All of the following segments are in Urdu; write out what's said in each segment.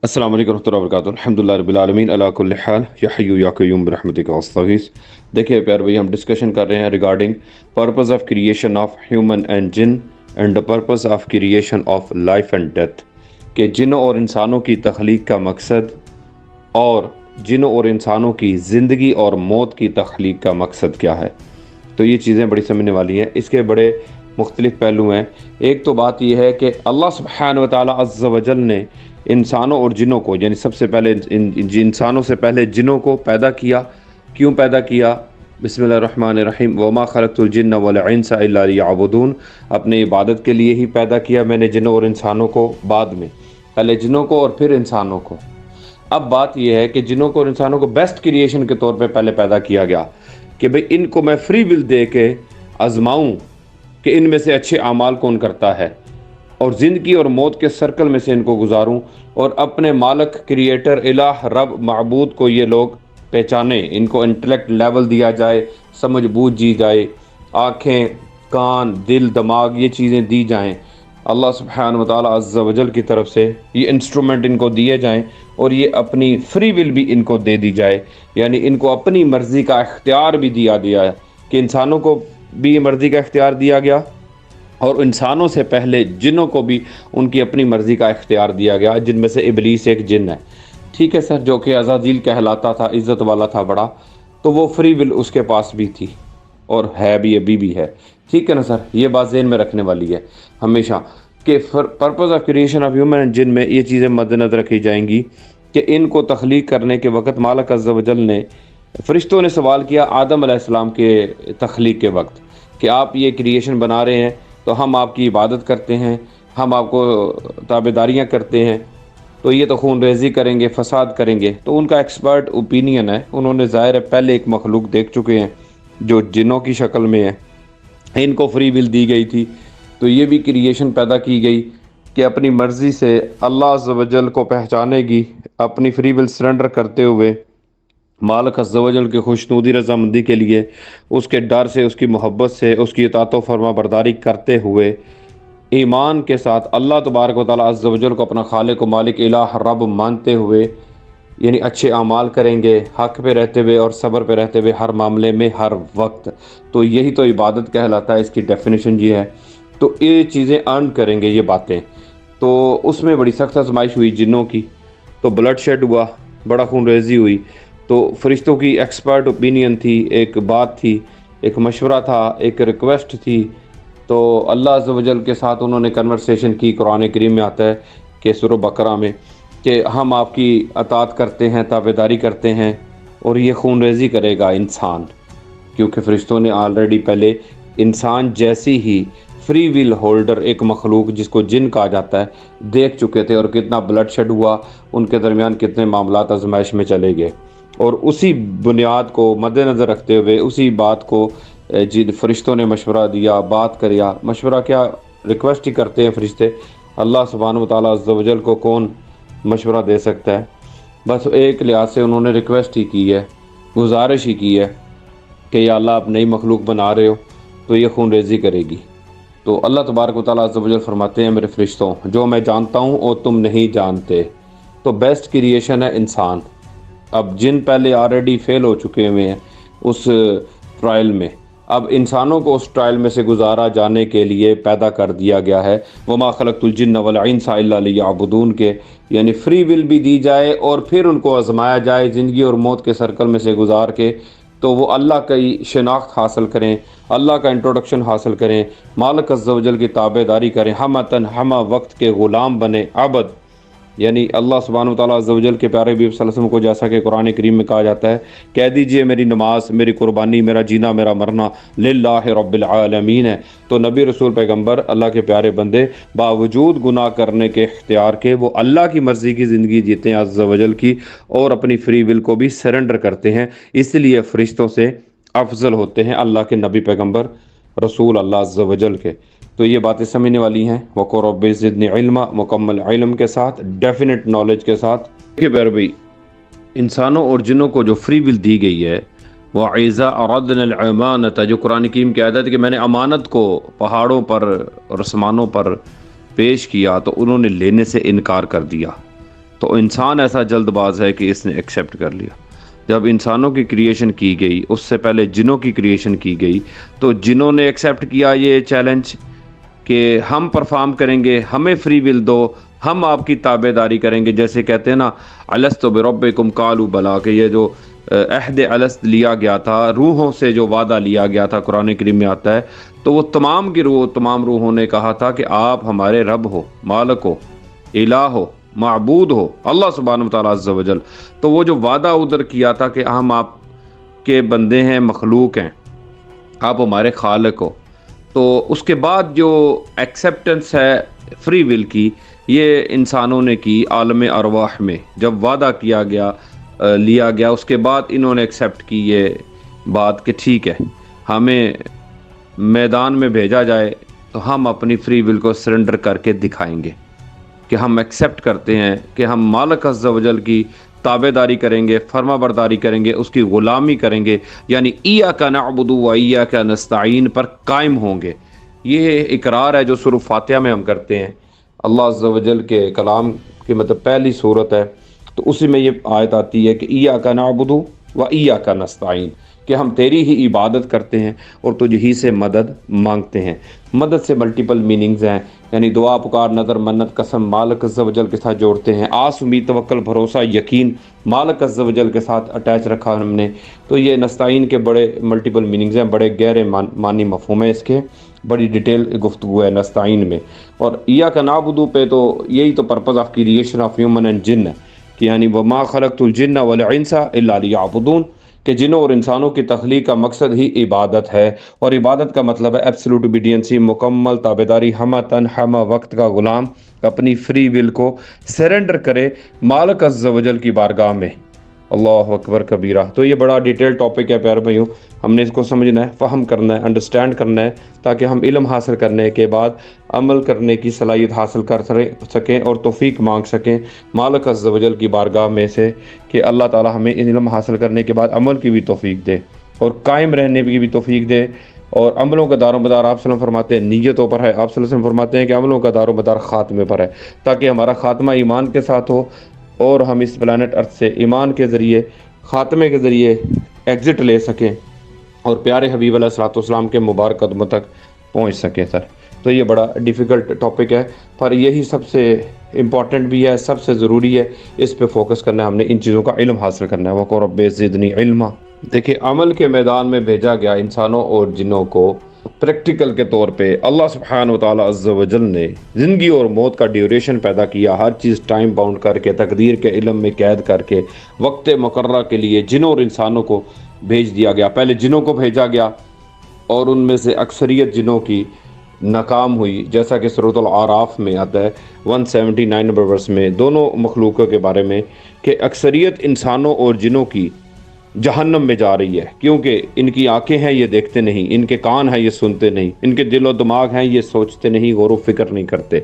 السلام علیکم ورحمۃ اللہ وبرکاتہ الحمدللہ رب العالمین علی کل حال یا حی یا قیوم برحمتک استغیث۔ دیکھیے پیار بھائی، ہم ڈسکشن کر رہے ہیں regarding purpose of creation of human and جن and the purpose of creation of life and death, کہ جنوں اور انسانوں کی تخلیق کا مقصد اور جنوں اور انسانوں کی زندگی اور موت کی تخلیق کا مقصد کیا ہے۔ تو یہ چیزیں بڑی سمجھنے والی ہیں، اس کے بڑے مختلف پہلو ہیں۔ ایک تو بات یہ ہے کہ اللہ سبحانہ و تعالیٰ عز و جل نے انسانوں اور جنوں کو، یعنی سب سے پہلے انسانوں سے پہلے جنوں کو پیدا کیا۔ کیوں پیدا کیا؟ بسم اللہ الرحمن الرحیم، وما خلقت الجن والانس الا لیعبدون، اپنے عبادت کے لیے ہی پیدا کیا میں نے جنوں اور انسانوں کو، بعد میں پہلے جنوں کو اور پھر انسانوں کو۔ اب بات یہ ہے کہ جنوں کو اور انسانوں کو بیسٹ کریشن کے طور پہ پہلے پیدا کیا گیا کہ بھئی ان کو میں فری ول دے کے آزماؤں کہ ان میں سے اچھے اعمال کون کرتا ہے، اور زندگی اور موت کے سرکل میں سے ان کو گزاروں، اور اپنے مالک، کریٹر، الہ، رب، معبود کو یہ لوگ پہچانیں، ان کو انٹلیکٹ لیول دیا جائے، سمجھ بوجھ دی جائے، آنکھیں، کان، دل، دماغ، یہ چیزیں دی جائیں اللہ سبحانہ و تعالیٰ عز و جل کی طرف سے، یہ انسٹرومنٹ ان کو دیے جائیں، اور یہ اپنی فری ول بھی ان کو دے دی جائے، یعنی ان کو اپنی مرضی کا اختیار بھی دیا ہے، کہ انسانوں کو بھی یہ مرضی کا اختیار دیا گیا، اور انسانوں سے پہلے جنوں کو بھی ان کی اپنی مرضی کا اختیار دیا گیا، جن میں سے ابلیس ایک جن ہے، ٹھیک ہے سر، جو کہ عزازیل کہلاتا تھا، عزت والا تھا بڑا، تو وہ فری ول اس کے پاس بھی تھی اور ہے بھی، ابھی بھی ہے، ٹھیک ہے نا سر۔ یہ بات ذہن میں رکھنے والی ہے ہمیشہ کہ purpose of creation of human and جن میں یہ چیزیں مد نظر رکھی جائیں گی کہ ان کو تخلیق کرنے کے وقت مالک عز و جل نے، فرشتوں نے سوال کیا آدم علیہ السلام کے تخلیق کے وقت کہ آپ یہ کریشن بنا رہے ہیں تو ہم آپ کی عبادت کرتے ہیں، ہم آپ کو تابعداریاں کرتے ہیں، تو یہ تو خون ریزی کریں گے، فساد کریں گے۔ تو ان کا ایکسپرٹ اوپینین ہے، انہوں نے ظاہر ہے پہلے ایک مخلوق دیکھ چکے ہیں جو جنوں کی شکل میں ہے، ان کو فری ول دی گئی تھی، تو یہ بھی کریشن پیدا کی گئی کہ اپنی مرضی سے اللہ عز و جل کو پہچانے گی، اپنی فری ول سرنڈر کرتے ہوئے مالک عز و جل کی خوشنودی رضامندی کے لیے، اس کے ڈر سے، اس کی محبت سے، اس کی اطاعت و فرما برداری کرتے ہوئے، ایمان کے ساتھ اللہ تبارک و تعالیٰ عز و جل کو اپنا خالق و مالک، الہ، رب مانتے ہوئے، یعنی اچھے اعمال کریں گے حق پہ رہتے ہوئے اور صبر پہ رہتے ہوئے، ہر معاملے میں، ہر وقت۔ تو یہی تو عبادت کہلاتا ہے، اس کی ڈیفینیشن یہ ہے۔ تو یہ چیزیں ارن کریں گے، یہ باتیں، تو اس میں بڑی سخت آزمائش ہوئی جنوں کی، تو بلڈ شیڈ ہوا، بڑا خون ریزی ہوئی، تو فرشتوں کی ایکسپرٹ اوپینین تھی، ایک بات تھی، ایک مشورہ تھا، ایک ریکویسٹ تھی، تو اللہ عز و جل کے ساتھ انہوں نے کنورسیشن کی۔ قرآن کریم میں آتا ہے کہ سورہ بقرہ میں کہ ہم آپ کی اطاعت کرتے ہیں، تابعداری کرتے ہیں، اور یہ خون ریزی کرے گا انسان، کیونکہ فرشتوں نے آلریڈی پہلے انسان جیسی ہی فری ویل ہولڈر ایک مخلوق جس کو جن کہا جاتا ہے دیکھ چکے تھے، اور کتنا بلڈ شیڈ ہوا، ان کے درمیان کتنے معاملات آزمائش میں چلے گئے، اور اسی بنیاد کو مد نظر رکھتے ہوئے، اسی بات کو جن فرشتوں نے مشورہ دیا، بات کریا، مشورہ کیا، ریکویسٹ ہی کرتے ہیں فرشتے، اللہ سبحانہ و تعالیٰ عز و جل کو کون مشورہ دے سکتا ہے؟ بس ایک لحاظ سے انہوں نے ریکویسٹ ہی کی ہے، گزارش ہی کی ہے کہ یا اللہ آپ نئی مخلوق بنا رہے ہو تو یہ خون ریزی کرے گی۔ تو اللہ تبارک و تعالیٰ عز و جل فرماتے ہیں میرے فرشتوں، جو میں جانتا ہوں اور تم نہیں جانتے۔ تو بیسٹ کریشن ہے انسان۔ اب جن پہلے آلریڈی فیل ہو چکے ہوئے ہیں اس ٹرائل میں، اب انسانوں کو اس ٹرائل میں سے گزارا جانے کے لیے پیدا کر دیا گیا ہے، وما خلقت الجن والانس الا لیعبدون کے، یعنی فری ول بھی دی جائے اور پھر ان کو آزمایا جائے زندگی اور موت کے سرکل میں سے گزار کے، تو وہ اللہ کی شناخت حاصل کریں، اللہ کا انٹروڈکشن حاصل کریں، مالک عز و جل کی تابع داری کریں، ہمہ وقت کے غلام بنے، عبد، یعنی اللہ سبحانہ و تعالیٰ عز و جل کے پیارے حبیب صلی اللہ علیہ وسلم کو جیسا کہ قرآن کریم میں کہا جاتا ہے، کہہ دیجئے میری نماز، میری قربانی، میرا جینا، میرا مرنا للہ رب العالمین ہے۔ تو نبی، رسول، پیغمبر، اللہ کے پیارے بندے باوجود گناہ کرنے کے اختیار کے وہ اللہ کی مرضی کی زندگی جیتے ہیں عز و جل کی، اور اپنی فری ول کو بھی سرنڈر کرتے ہیں، اس لیے فرشتوں سے افضل ہوتے ہیں اللہ کے نبی، پیغمبر، رسول اللہ عز و جل کے۔ تو یہ باتیں سمجھنے والی ہیں۔ وَقُلْ رَبِّ زِدْنِی عِلْمًا، مکمل علم کے ساتھ، ڈیفینٹ نالج کے ساتھ۔ دیکھیے پیارے بھائی، انسانوں اور جنوں کو جو فری ول دی گئی ہے، وَإِذَا أَرَدْنَا الْأَمَانَةَ، جو قرآن کریم کی عادت ہے کہ میں نے امانت کو پہاڑوں پر اور آسمانوں پر پیش کیا تو انہوں نے لینے سے انکار کر دیا۔ تو انسان ایسا جلد باز ہے کہ اس نے ایکسیپٹ کر لیا۔ جب انسانوں کی کریشن کی گئی، اس سے پہلے جنوں کی کریشن کی گئی، تو جنوں نے ایکسیپٹ کیا یہ چیلنج کہ ہم پرفارم کریں گے، ہمیں فری ول دو، ہم آپ کی تابع داری کریں گے۔ جیسے کہتے ہیں نا الست بربکم قالوا بلا، کہ یہ جو عہد الست لیا گیا تھا، روحوں سے جو وعدہ لیا گیا تھا، قرآن کریم میں آتا ہے، تو وہ تمام کی تمام روحوں نے کہا تھا کہ آپ ہمارے رب ہو، مالک ہو، الہ ہو، معبود ہو، اللہ سبحانہ وتعالیٰ عز و جل۔ تو وہ جو وعدہ ادھر کیا تھا کہ ہم آپ کے بندے ہیں، مخلوق ہیں، آپ ہمارے خالق ہو، تو اس کے بعد جو ایکسیپٹنس ہے فری ول کی، یہ انسانوں نے کی عالم ارواح میں۔ جب وعدہ کیا گیا، لیا گیا، اس کے بعد انہوں نے ایکسیپٹ کی یہ بات کہ ٹھیک ہے، ہمیں میدان میں بھیجا جائے تو ہم اپنی فری ول کو سرنڈر کر کے دکھائیں گے کہ ہم ایکسیپٹ کرتے ہیں کہ ہم مالک عز و جل کی تابع داری کریں گے، فرما برداری کریں گے، اس کی غلامی کریں گے، یعنی ایاک نعبد و ایاک نستعین پر قائم ہوں گے۔ یہ اقرار ہے جو سورہ فاتحہ میں ہم کرتے ہیں، اللہ عز و جل کے کلام کی مطلب پہلی صورت ہے، تو اسی میں یہ آیت آتی ہے کہ ایاک نعبد و ایاک نستعین، کہ ہم تیری ہی عبادت کرتے ہیں اور تجھ ہی سے مدد مانگتے ہیں۔ مدد سے ملٹیپل میننگز ہیں، یعنی دعا، پکار، نظر، منت، قسم مالک عز و جل کے ساتھ جوڑتے ہیں۔ آس، امید، توکل، بھروسہ، یقین مالک عز و جل کے ساتھ اٹیچ رکھا ہم نے۔ تو یہ نستعین کے بڑے ملٹیپل میننگز ہیں، بڑے گہرے معنی مفہوم ہیں اس کے، بڑی ڈیٹیل گفتگو ہے نستعین میں۔ اور ایاک نعبد پہ تو یہی تو purpose of creation of human and جن ہے، کہ یعنی وما خلقت الجن والانس الا لیعبدون، کہ جنوں اور انسانوں کی تخلیق کا مقصد ہی عبادت ہے، اور عبادت کا مطلب ہے ایبسولوٹ اوبیڈینسی، مکمل تابعداری، ہمہ تن ہمہ وقت کا غلام، اپنی فری ول کو سرنڈر کرے مالک عز و جل کی بارگاہ میں۔ اللہ اکبر کبیرہ۔ تو یہ بڑا ڈیٹیل ٹاپک ہے پیارے بھائیوں، ہم نے اس کو سمجھنا ہے، فہم کرنا ہے، انڈرسٹینڈ کرنا ہے، تاکہ ہم علم حاصل کرنے کے بعد عمل کرنے کی صلاحیت حاصل کر سکیں اور توفیق مانگ سکیں مالک عز و جل کی بارگاہ میں سے، کہ اللہ تعالی ہمیں علم حاصل کرنے کے بعد عمل کی بھی توفیق دے اور قائم رہنے کی بھی توفیق دے۔ اور عملوں کا دار و مدار آپ صلی اللہ علیہ وسلم فرماتے ہیں نیتوں پر ہے، آپ صلی اللہ علیہ وسلم فرماتے ہیں کہ عملوں کا دار و مدار خاتمے پر ہے، تاکہ ہمارا خاتمہ ایمان کے ساتھ ہو اور ہم اس پلانٹ ارتھ سے ایمان کے ذریعے، خاتمے کے ذریعے ایگزٹ لے سکیں اور پیارے حبیب علیہ الصلوۃ والسلام کے مبارک قدموں تک پہنچ سکیں سر۔ تو یہ بڑا ڈیفیکلٹ ٹاپک ہے، پر یہی سب سے امپورٹنٹ بھی ہے، سب سے ضروری ہے، اس پہ فوکس کرنا ہے، ہم نے ان چیزوں کا علم حاصل کرنا ہے۔ وَقُلْ رَبِّ زِدْنِی عِلْمًا۔ دیکھیں، عمل کے میدان میں بھیجا گیا انسانوں اور جنوں کو پریکٹیکل کے طور پہ۔ اللہ سبحانہ و تعالیٰ عز و جل نے زندگی اور موت کا ڈیوریشن پیدا کیا، ہر چیز ٹائم باؤنڈ کر کے، تقدیر کے علم میں قید کر کے، وقت مقررہ کے لیے جنوں اور انسانوں کو بھیج دیا گیا۔ پہلے جنوں کو بھیجا گیا اور ان میں سے اکثریت جنوں کی ناکام ہوئی، جیسا کہ سورۃ الاعراف میں آتا ہے 179 نمبر ورس میں، دونوں مخلوقوں کے بارے میں، کہ اکثریت انسانوں اور جنوں کی جہنم میں جا رہی ہے، کیونکہ ان کی آنکھیں ہیں یہ دیکھتے نہیں، ان کے کان ہیں یہ سنتے نہیں، ان کے دل و دماغ ہیں یہ سوچتے نہیں، غور و فکر نہیں کرتے۔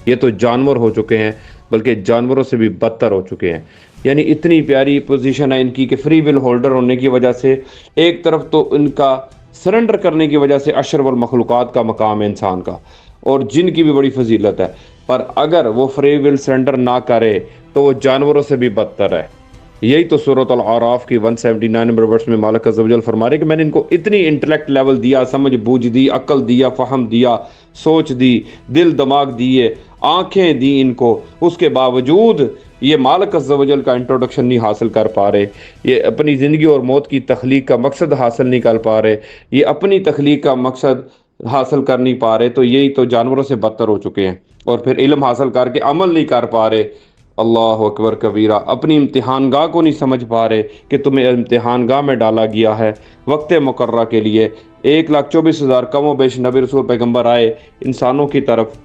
یہ تو جانور ہو چکے ہیں، بلکہ جانوروں سے بھی بدتر ہو چکے ہیں۔ یعنی اتنی پیاری پوزیشن ہے ان کی کہ فری ول ہولڈر ہونے کی وجہ سے ایک طرف تو ان کا سرنڈر کرنے کی وجہ سے اشرف المخلوقات کا مقام ہے انسان کا، اور جن کی بھی بڑی فضیلت ہے، پر اگر وہ فری ول سرنڈر نہ کرے تو وہ جانوروں سے بھی بدتر ہے۔ یہی تو سورۃ الاعراف کی 179 نمبر ورس میں مالک عز و جل فرما رہے کہ میں نے ان کو اتنی انٹلیکٹ لیول دیا، سمجھ بوجھ دی، عقل دیا، فہم دیا، سوچ دی، دل دماغ دیے، آنکھیں دی ان کو، اس کے باوجود یہ مالک عز و جل کا انٹروڈکشن نہیں حاصل کر پا رہے، یہ اپنی زندگی اور موت کی تخلیق کا مقصد حاصل نہیں کر پا رہے، یہ اپنی تخلیق کا مقصد حاصل کر نہیں پا رہے، تو یہی تو جانوروں سے بدتر ہو چکے ہیں، اور پھر علم حاصل کر کے عمل نہیں کر پا رہے۔ اللہ اکبر کبیرہ، اپنی امتحان گاہ کو نہیں سمجھ پا رہے کہ تمہیں امتحان گاہ میں ڈالا گیا ہے وقت مقررہ کے لیے۔ 1,24,000 کم و بیش نبی رسول پیغمبر آئے انسانوں کی طرف،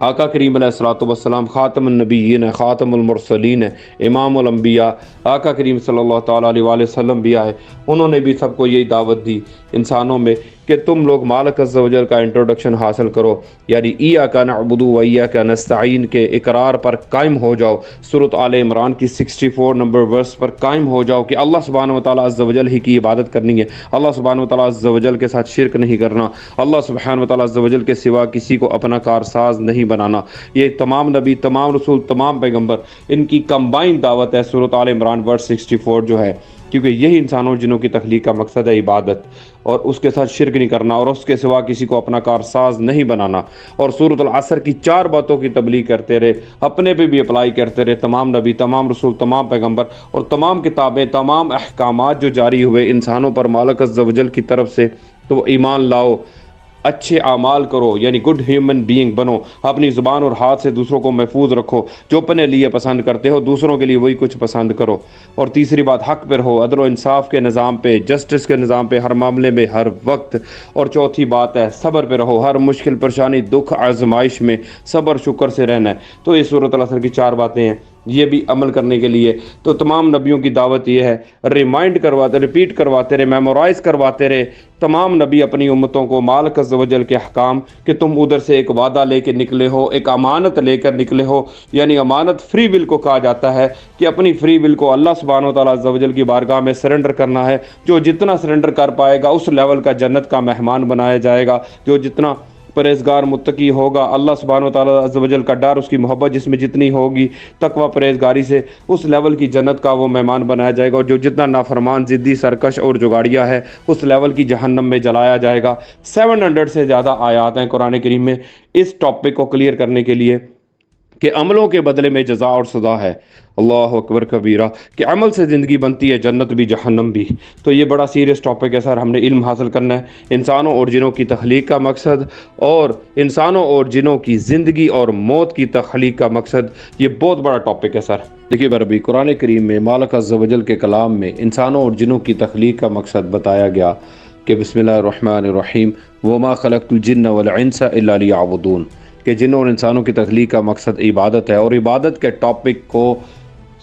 آقا کریم علیہ الصلوۃ والسلام خاتم النبیین، خاتم المرسلین، امام الانبیاء، آقا کریم صلی اللہ تعالیٰ علیہ وآلہ وسلم بھی آئے، انہوں نے بھی سب کو یہی دعوت دی انسانوں میں کہ تم لوگ مالک عز و جل کا انٹروڈکشن حاصل کرو، یعنی ایاک نعبد و ایاک نستعین کے اقرار پر قائم ہو جاؤ، سورۃ آل عمران کی 64 نمبر ورس پر قائم ہو جاؤ کہ اللہ سبحانہ و تعالیٰ عز و جل ہی کی عبادت کرنی ہے، اللہ سبحانہ و تعالیٰ عز و جل کے ساتھ شرک نہیں کرنا، اللہ سبحانہ و تعالیٰ عز و جل کے سوا کسی کو اپنا کارساز نہیں بنانا۔ یہ تمام نبی، تمام رسول، تمام پیغمبر، ان کی کمبائن دعوت ہے سورۃ آل عمران ورس 64 جو ہے، کیونکہ یہی انسانوں جنوں کی تخلیق کا مقصد ہے عبادت، اور اس کے ساتھ شرک نہیں کرنا، اور اس کے سوا کسی کو اپنا کارساز نہیں بنانا۔ اور سورۃ العصر کی 4 باتوں کی تبلیغ کرتے رہے، اپنے پہ بھی اپلائی کرتے رہے، تمام نبی، تمام رسول، تمام پیغمبر، اور تمام کتابیں، تمام احکامات جو جاری ہوئے انسانوں پر مالک عز و جل کی طرف سے، تو وہ ایمان لاؤ، اچھے اعمال کرو، یعنی گڈ ہیومن بینگ بنو، اپنی زبان اور ہاتھ سے دوسروں کو محفوظ رکھو، جو اپنے لیے پسند کرتے ہو دوسروں کے لیے وہی کچھ پسند کرو۔ اور تیسری بات، حق پر ہو، عدل و انصاف کے نظام پہ، جسٹس کے نظام پہ، ہر معاملے میں، ہر وقت۔ اور چوتھی بات ہے صبر پہ رہو، ہر مشکل، پریشانی، دکھ، آزمائش میں صبر شکر سے رہنا ہے۔ تو یہ سورۃ العصر کی 4 باتیں ہیں، یہ بھی عمل کرنے کے لیے تو تمام نبیوں کی دعوت یہ ہے، ریمائنڈ کرواتے، ریپیٹ کرواتے رہے، میمورائز کرواتے رہے تمام نبی اپنی امتوں کو مالک عز و جل کے احکام، کہ تم ادھر سے ایک وعدہ لے کے نکلے ہو، ایک امانت لے کر نکلے ہو، یعنی امانت فری ول کو کہا جاتا ہے، کہ اپنی فری ول کو اللہ سبحانہ و تعالیٰ عز و جل کی بارگاہ میں سرنڈر کرنا ہے۔ جو جتنا سرنڈر کر پائے گا اس لیول کا جنت کا مہمان بنایا جائے گا، جو جتنا پرہیزگار متقی ہوگا، اللہ سبحانہ و تعالیٰ عز و جل کا ڈر، اس کی محبت جس میں جتنی ہوگی تقوی پرہیزگاری سے، اس لیول کی جنت کا وہ مہمان بنایا جائے گا، اور جو جتنا نافرمان، ضدی، سرکش اور جگاڑیا ہے اس لیول کی جہنم میں جلایا جائے گا۔ 700 سے زیادہ آیات ہیں قرآن کریم میں اس ٹاپک کو کلیئر کرنے کے لیے کہ عملوں کے بدلے میں جزا اور سزا ہے۔ اللہ اکبر کبیرہ، کہ عمل سے زندگی بنتی ہے، جنت بھی جہنم بھی۔ تو یہ بڑا سیریس ٹاپک ہے سر، ہم نے علم حاصل کرنا ہے انسانوں اور جنوں کی تخلیق کا مقصد، اور انسانوں اور جنوں کی زندگی اور موت کی تخلیق کا مقصد، یہ بہت بڑا ٹاپک ہے سر۔ دیکھیے بربی، قرآن کریم میں مالک عز و جل کے کلام میں انسانوں اور جنوں کی تخلیق کا مقصد بتایا گیا کہ بسم اللہ الرحمن الرحیم، وما خلقت الجن والانس الا لیعبدون، کہ جنوں اور انسانوں کی تخلیق کا مقصد عبادت ہے، اور عبادت کے ٹاپک کو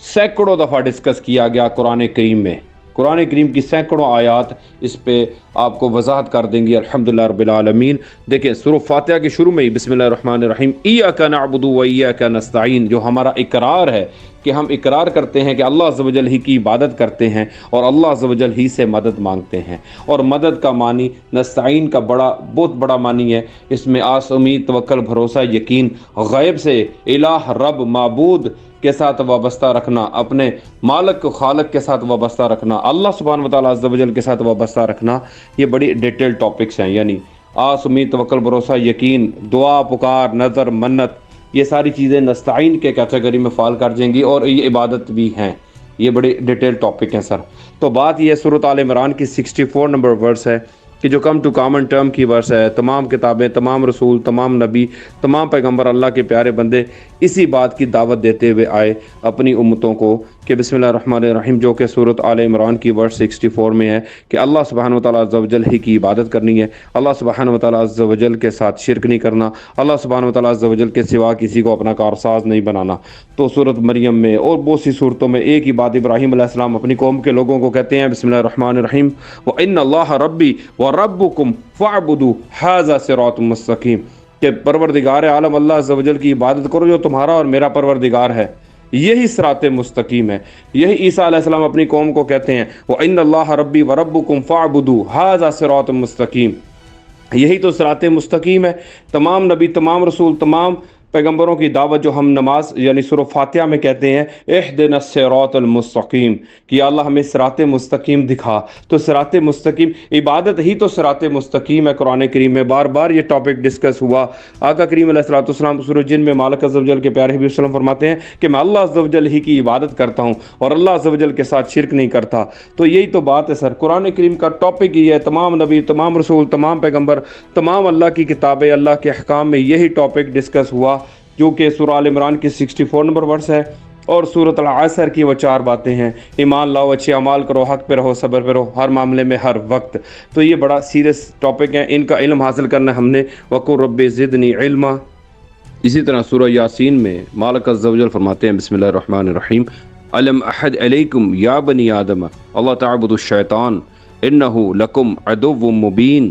سینکڑوں دفعہ ڈسکس کیا گیا قرآن کریم میں۔ قرآن کریم کی سینکڑوں آیات اس پہ آپ کو وضاحت کر دیں گی الحمدللہ رب العالمین۔ دیکھیں سورہ فاتحہ کے شروع میں ہی بسم اللہ الرحمن الرحیم، ایاک نعبد و ایاک نستعین، جو ہمارا اقرار ہے کہ ہم اقرار کرتے ہیں کہ اللہ عز و جل ہی کی عبادت کرتے ہیں اور اللہ عز و جل ہی سے مدد مانگتے ہیں۔ اور مدد کا معنی، نستعین کا بہت بڑا معنی ہے، اس میں آس، امید، توکل، بھروسہ، یقین، غیب سے الہ، رب، معبود کے ساتھ وابستہ رکھنا، اپنے مالک کو خالق کے ساتھ وابستہ رکھنا، اللہ سبحانہ و تعالیٰ عز و جل کے ساتھ وابستہ رکھنا، یہ بڑی ڈیٹیل ٹاپکس ہیں، یعنی آس، امید، توکل، بھروسہ، یقین، دعا، پکار، نظر، منت، یہ ساری چیزیں نستعین کے کیٹیگری میں فال کر جائیں گی، اور یہ عبادت بھی ہیں، یہ بڑے ڈیٹیل ٹاپک ہیں سر۔ تو بات یہ ہے، سورۃ آل عمران کی 64 نمبر ورس ہے کہ جو کم ٹو کامن ٹرم کی ورس ہے، تمام کتابیں، تمام رسول، تمام نبی، تمام پیغمبر، اللہ کے پیارے بندے اسی بات کی دعوت دیتے ہوئے آئے اپنی امتوں کو کہ بسم اللہ الرحمن الرحیم، جو کہ سورۃ آل عمران کی ورس 64 میں ہے کہ اللہ سبحانہ و تعالیٰ عز و جل ہی کی عبادت کرنی ہے، اللہ سبحانہ و تعالیٰ عز و جل کے ساتھ شرک نہیں کرنا، اللہ سبحانہ و تعالیٰ عز و جل کے سوا کسی کو اپنا کارساز نہیں بنانا۔ تو سورۃ مریم میں اور بہت سی صورتوں میں ایک ہی بات ابراہیم علیہ السلام اپنی قوم کے لوگوں کو کہتے ہیں، بسم اللہ الرحمن الرحیم، وَإِنَّ اللَّهَ رَبِّي وَرَبُّكُمْ فَاعْبُدُوهُ هَذَا صِرَاطٌ مُسْتَقِيمٌ، کہ پروردگار عالم اللہ عز و جل کی عبادت کرو جو تمہارا اور میرا پروردگار ہے، یہی صراط مستقیم ہے۔ یہی عیسیٰ علیہ السلام اپنی قوم کو کہتے ہیں، وَإِنَّ اللَّهَ رَبِّي وَرَبُّكُمْ فَاعْبُدُوهُ هَذَا صِرَاطٌ مُسْتَقِيمٌ، یہی تو صراط مستقیم ہے۔ تمام نبی، تمام رسول، تمام پیغمبروں کی دعوت جو ہم نماز یعنی سورہ فاتحہ میں کہتے ہیں، اہدنا الصراط المستقیم، کہ اللہ ہمیں صراط مستقیم دکھا۔ تو صراط مستقیم، عبادت ہی تو صراط مستقیم ہے۔ قرآن کریم میں بار بار یہ ٹاپک ڈسکس ہوا۔ آقا کریم علیہ الصلوۃ والسلام سورہ جن میں مالک عز و جل کے پیارے حبیب صلی اللہ علیہ وسلم فرماتے ہیں کہ میں اللہ عز و جل ہی کی عبادت کرتا ہوں اور اللہ عز و جل کے ساتھ شرک نہیں کرتا۔ تو یہی تو بات ہے سر، قرآن کریم کا ٹاپک یہ ہے، تمام نبی، تمام رسول، تمام پیغمبر، تمام اللہ کی کتابیں، اللہ کے احکام میں یہی ٹاپک ڈسکس ہوا، جو کہ سورہ آل عمران کی 64 نمبر ورس ہے، اور سورۃ العصر کی وہ 4 باتیں ہیں، ایمان لاؤ، اچھے اعمال کرو، حق پہ رہو، صبر پہ رہو، ہر معاملے میں، ہر وقت۔ تو یہ بڑا سیریس ٹاپک ہے، ان کا علم حاصل کرنا ہم نے، وَقُلْ رَبِّ زِدْنِی عِلْمًا۔ اسی طرح سورہ یاسین میں مالک عز و جل فرماتے ہیں، بسم اللہ الرحمن الرحیم، أَلَمْ أَحَدْ إِلَيْكُمْ يَا بَنِي آدَمَ أَلَّا تَعْبُدُوا الشَّيْطَانَ إِنَّهُ لَكُمْ عَدُوٌّ مُّبِينٌ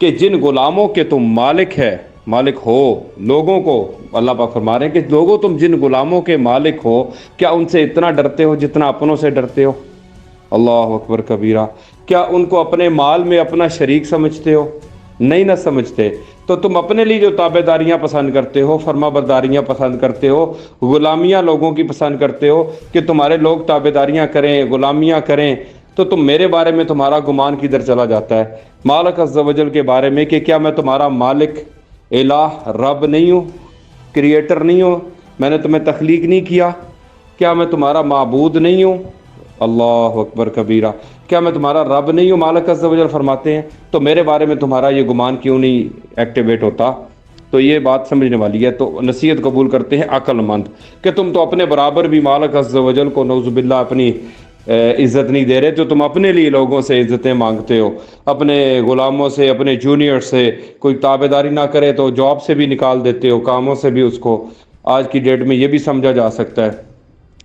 کہ جن غلاموں کے تم مالک ہو لوگوں کو، اللہ پاک فرما رہے ہیں کہ لوگوں تم جن غلاموں کے مالک ہو، کیا ان سے اتنا ڈرتے ہو جتنا اپنوں سے ڈرتے ہو؟ اللہ اکبر کبیرہ۔ کیا ان کو اپنے مال میں اپنا شریک سمجھتے ہو؟ نہیں نہ سمجھتے۔ تو تم اپنے لیے جو تابع داریاں پسند کرتے ہو، فرما برداریاں پسند کرتے ہو، غلامیاں لوگوں کی پسند کرتے ہو کہ تمہارے لوگ تابع داریاں کریں، غلامیاں کریں، تو تم میرے بارے میں تمہارا گمان کدھر چلا جاتا ہے؟ مالک عز و جل کے بارے میں کہ کیا میں تمہارا مالک، الہ، رب نہیں ہوں، کریٹر نہیں ہوں؟ میں نے تمہیں تخلیق نہیں کیا؟ کیا میں تمہارا معبود نہیں ہوں؟ اللہ اکبر کبیرہ۔ کیا میں تمہارا رب نہیں ہوں؟ مالک عز و جل فرماتے ہیں، تو میرے بارے میں تمہارا یہ گمان کیوں نہیں ایکٹیویٹ ہوتا؟ تو یہ بات سمجھنے والی ہے۔ تو نصیحت قبول کرتے ہیں عقل مند کہ تم تو اپنے برابر بھی مالک عز و جل کو نعوذ باللہ اپنی عزت نہیں دے رہے، تو تم اپنے لیے لوگوں سے عزتیں مانگتے ہو، اپنے غلاموں سے، اپنے جونیئر سے۔ کوئی تابع داری نہ کرے تو جاب سے بھی نکال دیتے ہو، کاموں سے بھی اس کو۔ آج کی ڈیٹ میں یہ بھی سمجھا جا سکتا ہے۔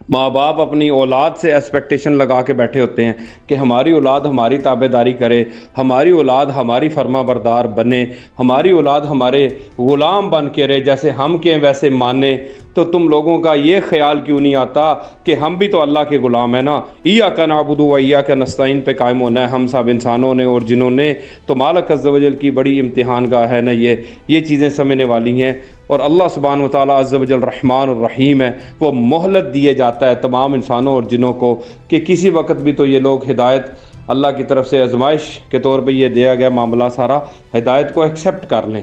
ماں باپ اپنی اولاد سے ایکسپیکٹیشن لگا کے بیٹھے ہوتے ہیں کہ ہماری اولاد ہماری تابع داری کرے، ہماری اولاد ہماری فرما بردار بنے، ہماری اولاد ہمارے غلام بن کے رہے، جیسے ہم کہیں ویسے مانے۔ تو تم لوگوں کا یہ خیال کیوں نہیں آتا کہ ہم بھی تو اللہ کے غلام ہیں نا؟ ایاک نعبد و ایاک نستعین پہ قائم ہونا ہے ہم سب انسانوں نے اور جنہوں نے۔ تو مالک عز و جل کی بڑی امتحان گاہ ہے نا یہ چیزیں سمجھنے والی ہیں۔ اور اللہ سبحانہ و تعالیٰ عز و جل رحمان الرحیم ہے، وہ مہلت دیے جاتا ہے تمام انسانوں اور جنوں کو کہ کسی وقت بھی تو یہ لوگ ہدایت اللہ کی طرف سے آزمائش کے طور پہ یہ دیا گیا معاملہ سارا، ہدایت کو ایکسیپٹ کر لیں۔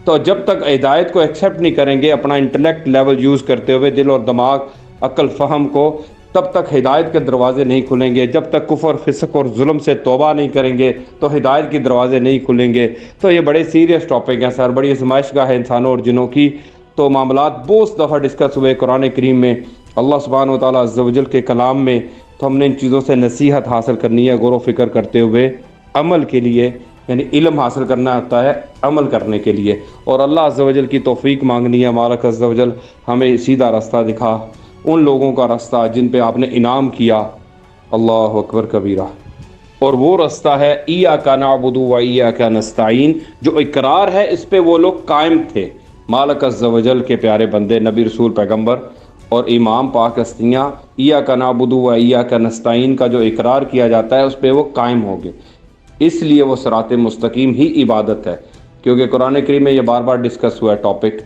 تو جب تک ہدایت کو ایکسیپٹ نہیں کریں گے اپنا انٹلیکٹ لیول یوز کرتے ہوئے، دل اور دماغ، عقل فہم کو، تب تک ہدایت کے دروازے نہیں کھلیں گے۔ جب تک کفر، فسق اور ظلم سے توبہ نہیں کریں گے تو ہدایت کے دروازے نہیں کھلیں گے۔ تو یہ بڑے سیریس ٹاپک ہیں سر، بڑی آزمائش گاہ ہے انسانوں اور جنوں کی۔ تو معاملات بہت دفعہ ڈسکس ہوئے قرآن کریم میں، اللہ سبحانہ و تعالیٰ عز و جل کے کلام میں۔ تو ہم نے ان چیزوں سے نصیحت حاصل کرنی ہے، غور و فکر کرتے ہوئے عمل کے لیے، یعنی علم حاصل کرنا ہوتا ہے عمل کرنے کے لیے، اور اللہ عز و جل کی توفیق مانگنی ہے۔ مالک عز و جل ہمیں سیدھا راستہ دکھا، ان لوگوں کا راستہ جن پہ آپ نے انعام کیا۔ اللہ اکبر کبیرہ۔ اور وہ راستہ ہے ایاک نعبد و ایاک نستعین، جو اقرار ہے اس پہ وہ لوگ قائم تھے۔ مالک عز و جل کے پیارے بندے، نبی، رسول، پیغمبر اور امام پاک ہستیاں، ایاک نعبد و ایاک نستعین کا جو اقرار کیا جاتا ہے اس پہ وہ قائم ہو گئے۔ اس لیے وہ صراط مستقیم ہی عبادت ہے، کیونکہ قرآن کریم میں یہ بار بار ڈسکس ہوا ہے ٹاپک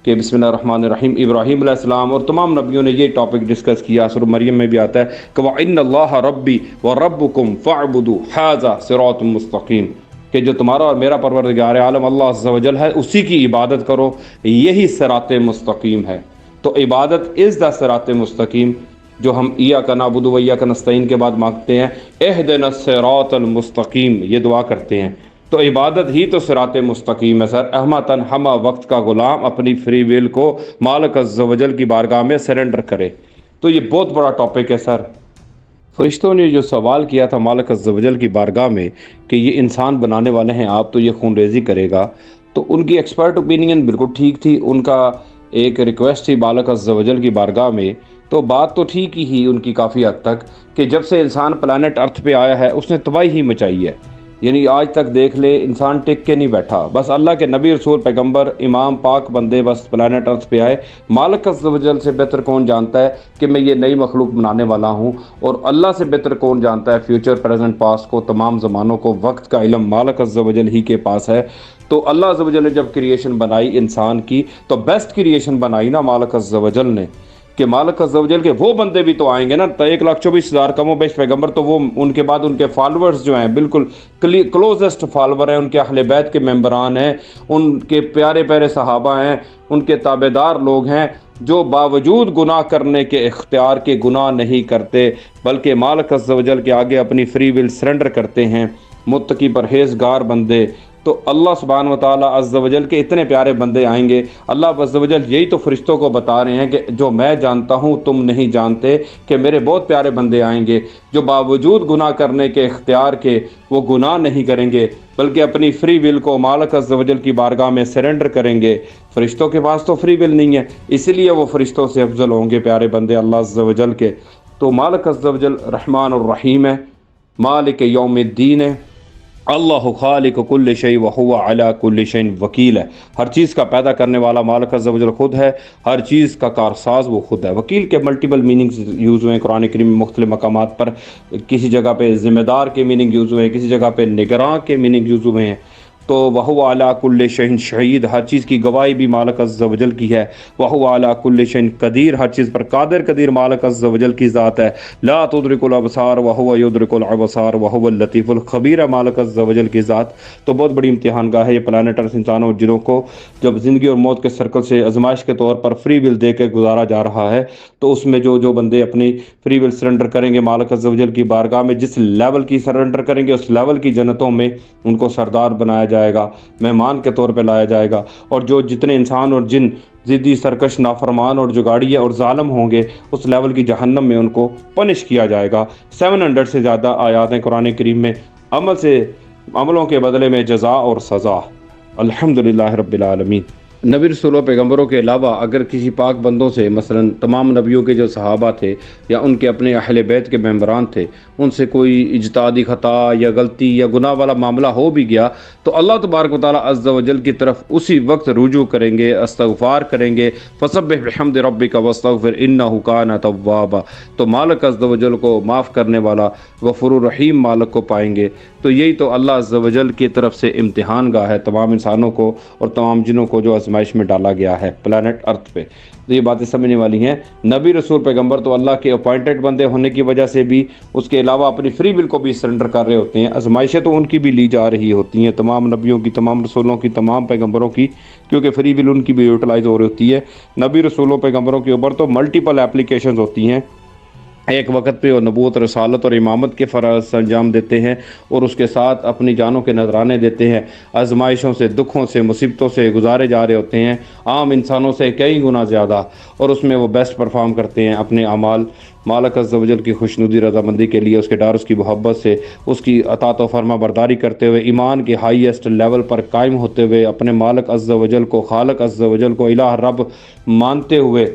کہ بسم اللہ الرحمن الرحیم۔ ابراہیم علیہ السلام اور تمام نبیوں نے یہ ٹاپک ڈسکس کیا۔ سورہ مریم میں بھی آتا ہے کہ وَإِنَّ اللَّهَ رَبِّي وَرَبُّكُمْ فَاعْبُدُوا هَذَا صِرَاطٌ مُسْتَقِيمٌ، کہ جو تمہارا اور میرا پروردگار عالم اللہ عز و جل ہے اسی کی عبادت کرو، یہی صراط مستقیم ہے۔ تو عبادت از دا صراط مستقیم جو ہم ایاک نعبد و ایاک نستعین کے بعد مانگتے ہیں، اہدنا الصراط المستقیم، یہ دعا کرتے ہیں۔ تو عبادت ہی تو صراط مستقیم ہے سر۔ احمتاً ہمہ وقت کا غلام اپنی فری ویل کو مالک عز و جل کی بارگاہ میں سرنڈر کرے۔ تو یہ بہت بڑا ٹاپک ہے سر۔ فرشتوں نے جو سوال کیا تھا مالک عز و جل کی بارگاہ میں کہ یہ انسان بنانے والے ہیں آپ، تو یہ خون ریزی کرے گا، تو ان کی ایکسپرٹ اوپینین بالکل ٹھیک تھی۔ ان کا ایک ریکویسٹ تھی مالک عز و جل کی بارگاہ میں، تو بات تو ٹھیک ہی ان کی کافی حد تک، کہ جب سے انسان پلانٹ ارتھ پہ آیا ہے اس نے تباہی ہی مچائی ہے۔ یعنی آج تک دیکھ لے انسان ٹک کے نہیں بیٹھا، بس اللہ کے نبی، رسول، پیغمبر، امام پاک بندے بس پلانٹ ارتھ پہ آئے۔ مالک عز و جل سے بہتر کون جانتا ہے کہ میں یہ نئی مخلوق بنانے والا ہوں، اور اللہ سے بہتر کون جانتا ہے فیوچر، پریزنٹ، پاسٹ کو، تمام زمانوں کو۔ وقت کا علم مالک عز و جل ہی کے پاس ہے۔ تو اللہ عز و جل نے جب کریشن بنائی انسان کی، تو بیسٹ کریشن بنائی نا مالک عز و جل نے، کہ مالک عز و جل کے وہ بندے بھی تو آئیں گے نا، 1,24,000 کم و بیش پیغمبر، تو وہ ان کے بعد ان کے فالورز جو ہیں بالکل کلوزسٹ فالور ہیں، ان کے اہل بیت کے ممبران ہیں، ان کے پیارے پیارے صحابہ ہیں، ان کے تابع دار لوگ ہیں، جو باوجود گناہ کرنے کے اختیار کے گناہ نہیں کرتے، بلکہ مالک عز و جل کے آگے اپنی فری ول سرنڈر کرتے ہیں، متقی پرہیزگار بندے۔ تو اللہ سبحانہ و تعالیٰ عز و جل کے اتنے پیارے بندے آئیں گے۔ اللہ عز و جل یہی تو فرشتوں کو بتا رہے ہیں کہ جو میں جانتا ہوں تم نہیں جانتے، کہ میرے بہت پیارے بندے آئیں گے جو باوجود گناہ کرنے کے اختیار کے وہ گناہ نہیں کریں گے، بلکہ اپنی فری ول کو مالک عز و جل کی بارگاہ میں سرنڈر کریں گے۔ فرشتوں کے پاس تو فری ول نہیں ہے، اسی لیے وہ فرشتوں سے افضل ہوں گے پیارے بندے اللہ عز و جل کے۔ تو مالک عز و جل رحمان الرحیم ہے، مالک یوم الدین ہے، اللہ خالق کل شیء وہو علی کل شیء وکیل ہے، ہر چیز کا پیدا کرنے والا مالک عز و جل خود ہے، ہر چیز کا کارساز وہ خود ہے۔ وکیل کے ملٹیپل میننگز یوز ہوئے ہیں قرآن کریم میں مختلف مقامات پر، کسی جگہ پہ ذمہ دار کے میننگ یوز ہوئے ہیں، کسی جگہ پہ نگراں کے میننگ یوز ہوئے ہیں۔ تو وہو علی کل شیء شہید، ہر چیز کی گواہی بھی مالک عز و جل کی ہے۔ وہو علی کل شیء قدیر، ہر چیز پر قدیر مالک عز و جل کی ذات ہے۔ لا تدرک الابصار وہو یدرک الابصار وہو اللطیف الخبیر ہے مالک عز و جل کی ذات۔ تو بہت بڑی امتحان گاہ ہے یہ پلانٹ ارتھ انسانوں اور جنوں کو جب زندگی اور موت کے سرکل سے آزمائش کے طور پر فری ول دے کے گزارا جا رہا ہے، تو اس میں جو بندے اپنی فری ول سرنڈر کریں گے مالک عز و جل کی بارگاہ میں، جس لیول کی سرنڈر کریں گے اس لیول کی جنتوں میں ان کو سردار بنایا جائے گا، مہمان کے طور پہ لایا جائے گا۔ اور جو جتنے انسان اور جن ضدی، سرکش، نافرمان اور جگاڑیے اور ظالم ہوں گے، اس لیول کی جہنم میں ان کو پنش کیا جائے گا۔ 700 سے زیادہ آیات ہیں قرآن کریم میں، عملوں کے بدلے میں جزا اور سزا۔ الحمدللہ رب العالمین۔ نبی رسولوں پیغمبروں کے علاوہ اگر کسی پاک بندوں سے، مثلا تمام نبیوں کے جو صحابہ تھے یا ان کے اپنے اہل بیت کے ممبران تھے، ان سے کوئی اجتہادی خطا یا غلطی یا گناہ والا معاملہ ہو بھی گیا، تو اللہ تبارک و تعالیٰ عز و جل کی طرف اسی وقت رجوع کریں گے، استغفار کریں گے۔ فسبح بحمد ربک واستغفر انہ کان توابا۔ تو مالک عز و جل کو معاف کرنے والا غفور الرحیم مالک کو پائیں گے۔ تو یہی تو اللہ عز و جل کی طرف سے امتحان گاہ ہے تمام انسانوں کو اور تمام جنوں کو جو آزمائش میں ڈالا گیا ہے پلانٹ ارتھ پہ۔ تو یہ باتیں سمجھنے والی ہیں۔ نبی رسول پیغمبر تو اللہ کے اپوائنٹڈ بندے ہونے کی وجہ سے بھی، اس کے علاوہ اپنی فری ول کو بھی سرنڈر کر رہے ہوتے ہیں۔ آزمائشیں تو ان کی بھی لی جا رہی ہوتی ہیں، تمام نبیوں کی، تمام رسولوں کی، تمام پیغمبروں کی، کیونکہ فری ول ان کی بھی یوٹیلائز ہو رہی ہوتی ہے۔ نبی رسولوں پیغمبروں کے اوپر تو ملٹیپل اپلیکیشنز ہوتی ہیں، ایک وقت پہ وہ نبوت، رسالت اور امامت کے فرائض انجام دیتے ہیں اور اس کے ساتھ اپنی جانوں کے نذرانے دیتے ہیں، آزمائشوں سے، دکھوں سے، مصیبتوں سے گزارے جا رہے ہوتے ہیں، عام انسانوں سے کئی گنا زیادہ، اور اس میں وہ بیسٹ پرفارم کرتے ہیں اپنے اعمال مالک عز و جل کی خوشنودی رضامندی کے لیے، اس کے ڈر، اس کی محبت سے، اس کی اطاعت و فرما برداری کرتے ہوئے، ایمان کے ہائیسٹ لیول پر قائم ہوتے ہوئے، اپنے مالک عز و جل کو، خالق عز و جل کو الہ رب مانتے ہوئے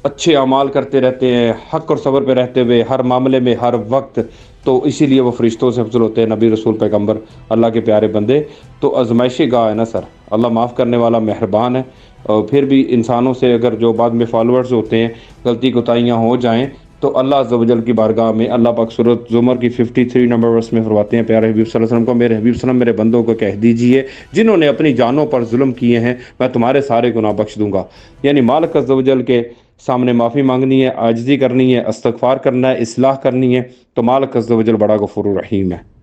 اچھے اعمال کرتے رہتے ہیں، حق اور صبر پہ رہتے ہوئے ہر معاملے میں، ہر وقت۔ تو اسی لیے وہ فرشتوں سے افضل ہوتے ہیں، نبی رسول پیغمبر اللہ کے پیارے بندے۔ تو آزمائشی گاہ ہے نا سر، اللہ معاف کرنے والا مہربان ہے۔ اور پھر بھی انسانوں سے اگر جو بعد میں فالوورز ہوتے ہیں غلطی کوتاہیاں ہو جائیں، تو اللہ عز و جل کی بارگاہ میں اللہ پاک سورۃ زمر کی 53 نمبر ورس میں فرماتے ہیں پیارے حبیب صلی اللہ علیہ وسلم کو، میرے حبیب صلی اللہ علیہ وسلم میرے بندوں کو کہہ دیجئے جنہوں نے اپنی جانوں پر ظلم کیے ہیں، میں تمہارے سارے گناہ بخش دوں گا۔ یعنی مالک عز و جل کے سامنے معافی مانگنی ہے، عاجزی کرنی ہے، استغفار کرنا ہے، اصلاح کرنی ہے، تو مالک عز و جل بڑا غفور الرحیم ہے۔